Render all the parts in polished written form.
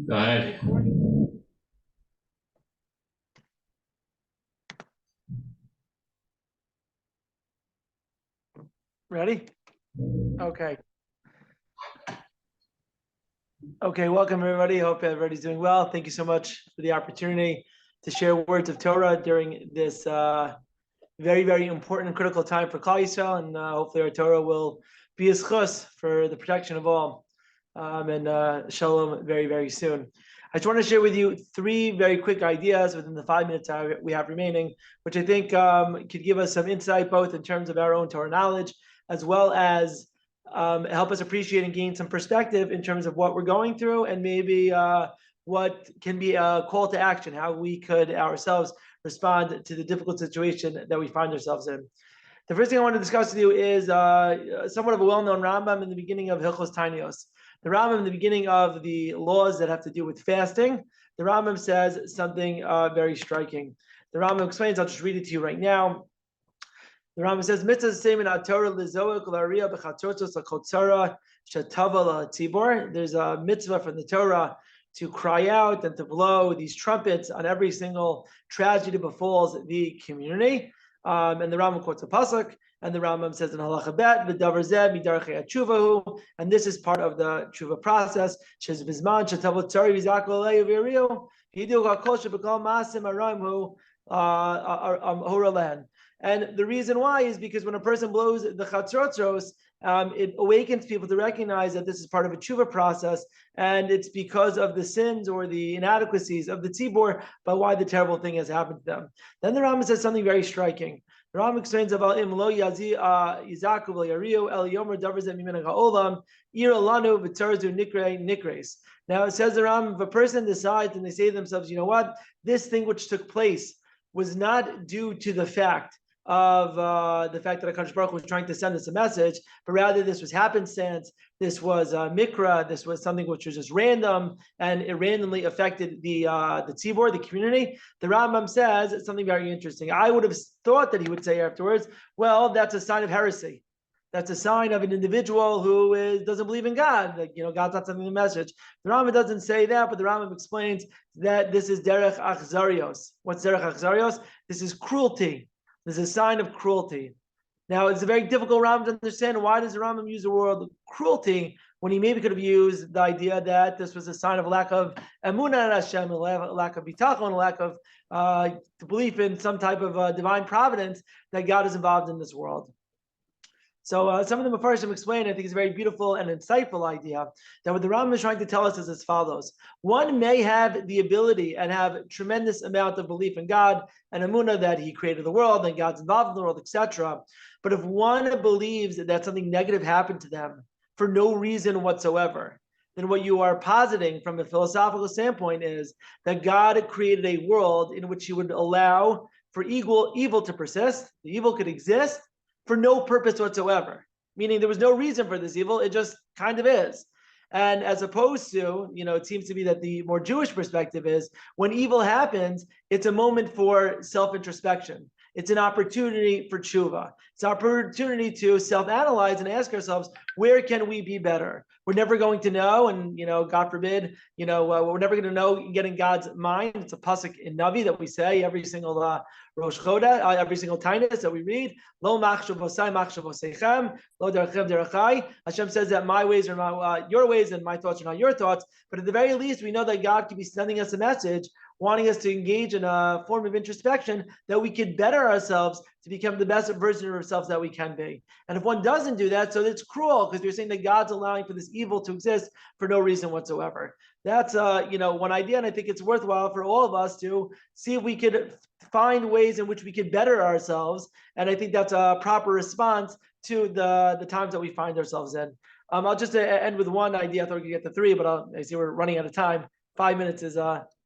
Go ahead. Ready? Okay. Okay, welcome everybody. Hope everybody's doing well. Thank you so much for the opportunity to share words of Torah during this very, very important, critical time for Klal Yisrael, and hopefully our Torah will be a schus for the protection of all, and shalom very, very soon. I just want to share with you three very quick ideas within the 5 minutes we have remaining, which I think could give us some insight, both in terms of our own Torah knowledge, as well as help us appreciate and gain some perspective in terms of what we're going through, and maybe what can be a call to action, how we could ourselves respond to the difficult situation that we find ourselves in. The first thing I want to discuss with you is somewhat of a well-known Rambam in the beginning of Hilchos Tanios. The Rambam in the beginning of the laws that have to do with fasting, the Rambam says something very striking. The Rambam explains, I'll just read it to you right now. The Rambam says, "Mitzvah same in Torah lizoek l'ariya b'chatzortos l'chotzara shetava l'tzibor." There's a mitzvah from the Torah to cry out and to blow these trumpets on every single tragedy that befalls the community. And the Rambam quotes a pasuk, and the Rambam says in Halacha Bet, "V'davar zeh midarchei tshuvahu," and this is part of the tshuva process. Shez bizman shetavo tzari v'zak l'olei v'yiriu hidu hakol shebekol maasim aramhu horalen. And the reason why is because when a person blows the chatzrotzros, it awakens people to recognize that this is part of a tshuva process, and it's because of the sins or the inadequacies of the tzibor, but why the terrible thing has happened to them. Then the Rambam says something very striking. The Rambam explains about im lo yizaku v'yariu el yomer davar zeh mimenu ha'olam ira lanu v'tzarzu nikres. Now it says the Rambam, if a person decides and they say to themselves, you know what, this thing which took place was not due to the fact the fact that HaKadosh Baruch Hu was trying to send us a message, but rather this was happenstance, this was mikra, this was something which was just random, and it randomly affected the tzibor, the community. The Rambam says something very interesting. I would have thought that he would say afterwards, well, that's a sign of heresy. That's a sign of an individual who doesn't believe in God. Like, God's not sending the message. The Rambam doesn't say that, but the Rambam explains that this is derech achzarios. What's derech achzarios? This is cruelty. This is a sign of cruelty. Now, it's a very difficult Rambam to understand. Why does the Rambam use the word cruelty when he maybe could have used the idea that this was a sign of lack of emunah in Hashem, a lack of bitachon, a lack of belief in some type of divine providence that God is involved in this world? So some of the Mefarshim explain, I think it's a very beautiful and insightful idea, that what the Rambam is trying to tell us is as follows. One may have the ability and have tremendous amount of belief in God and emunah that he created the world and God's involved in the world, etc. But if one believes that something negative happened to them for no reason whatsoever, then what you are positing from a philosophical standpoint is that God created a world in which he would allow for evil to persist, the evil could exist, for no purpose whatsoever, meaning there was no reason for this evil, it just kind of is. And as opposed to, it seems to be that the more Jewish perspective is when evil happens, it's a moment for self-introspection. It's an opportunity for tshuva. It's an opportunity to self-analyze and ask ourselves, where can we be better? We're never going to know, and God forbid, we're never going to know get in God's mind. It's a pasuk in Navi that we say every single Rosh Chodesh, every single Tainus that we read. Lo machshav vosai machshav voseichem, lo derachem derachai. Hashem says that my ways are your ways, and my thoughts are not your thoughts. But at the very least, we know that God could be sending us a message, wanting us to engage in a form of introspection that we could better ourselves to become the best version of ourselves that we can be. And if one doesn't do that, so it's cruel, because you're saying that God's allowing for this evil to exist for no reason whatsoever. That's one idea, and I think it's worthwhile for all of us to see if we could find ways in which we could better ourselves. And I think that's a proper response to the times that we find ourselves in. I'll just end with one idea. I thought we could get to three, but I see we're running out of time. 5 minutes is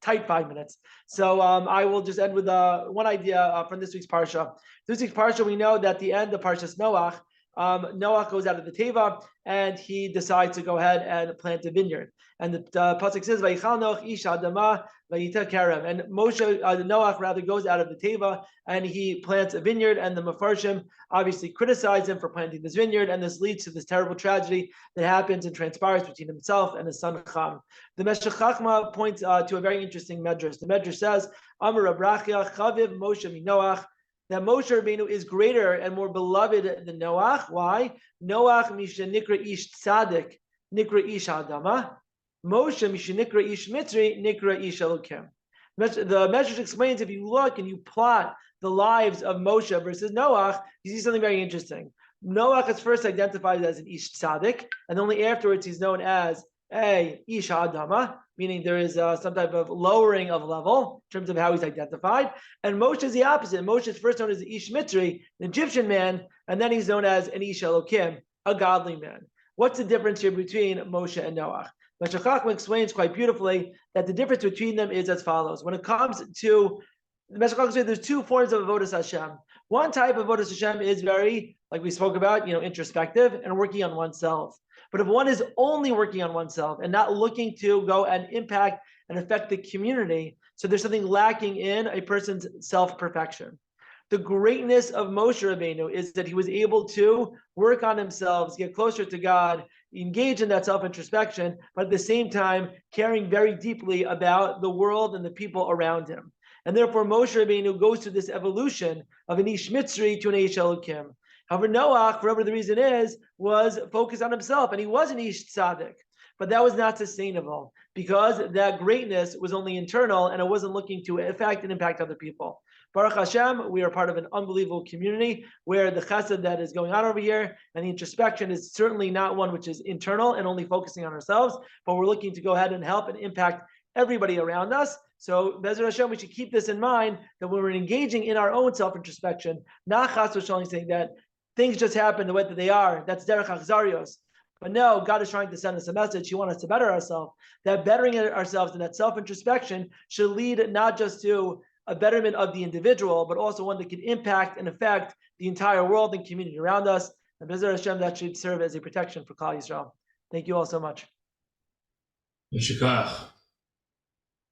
tight 5 minutes. So I will just end with one idea from this week's Parsha. This week's Parsha, we know that the end of Parshas Noach, Noah goes out of the teva and he decides to go ahead and plant a vineyard. And the pasuk says, "Vayichal Noach ish adama vayita kerem." And Noach rather goes out of the teva and he plants a vineyard. And the Mefarshim obviously criticize him for planting this vineyard, and this leads to this terrible tragedy that happens and transpires between himself and his son Cham. The Meshech Chachma points to a very interesting medrash. The medrash says, "Amar Abrachia Chaviv Moshe Minoach." That Moshe Rabbeinu is greater and more beloved than Noach. Why? Noach misha nikra ish tzadik, nikra ish adama. Moshe misha nikra ish mitzri, nikra ish elokim. The Medrash explains, if you look and you plot the lives of Moshe versus Noach, you see something very interesting. Noach is first identified as an ish tzadik, and only afterwards he's known as a ish adama, meaning there is some type of lowering of level in terms of how he's identified. And Moshe is the opposite. Moshe is first known as the Ish Mitzri, an Egyptian man, and then he's known as an Ish Elokim, a godly man. What's the difference here between Moshe and Noach? Meshech Chachma explains quite beautifully that the difference between them is as follows. When it comes to Meshech Chachma says there's two forms of avodas Hashem. One type of avodas Hashem is very, like we spoke about, introspective and working on oneself. But if one is only working on oneself and not looking to go and impact and affect the community, so there's something lacking in a person's self-perfection. The greatness of Moshe Rabbeinu is that he was able to work on himself, get closer to God, engage in that self-introspection, but at the same time, caring very deeply about the world and the people around him. And therefore, Moshe Rabbeinu goes through this evolution of an Ish Mitzri to an Ish Elokim. However, Noach, whatever the reason is, was focused on himself, and he was an Ish Tzaddik. But that was not sustainable because that greatness was only internal and it wasn't looking to affect and impact other people. Baruch Hashem, we are part of an unbelievable community where the chesed that is going on over here and the introspection is certainly not one which is internal and only focusing on ourselves, but we're looking to go ahead and help and impact everybody around us. So, Be'ezrat Hashem, we should keep this in mind that when we're engaging in our own self-introspection, not chas v'shalom saying that things just happen the way that they are. That's derech achzarios. But no, God is trying to send us a message. He wants us to better ourselves. That bettering ourselves and that self-introspection should lead not just to a betterment of the individual, but also one that can impact and affect the entire world and community around us. And Be'ezrat Hashem, that should serve as a protection for Klal Yisrael. Thank you all so much.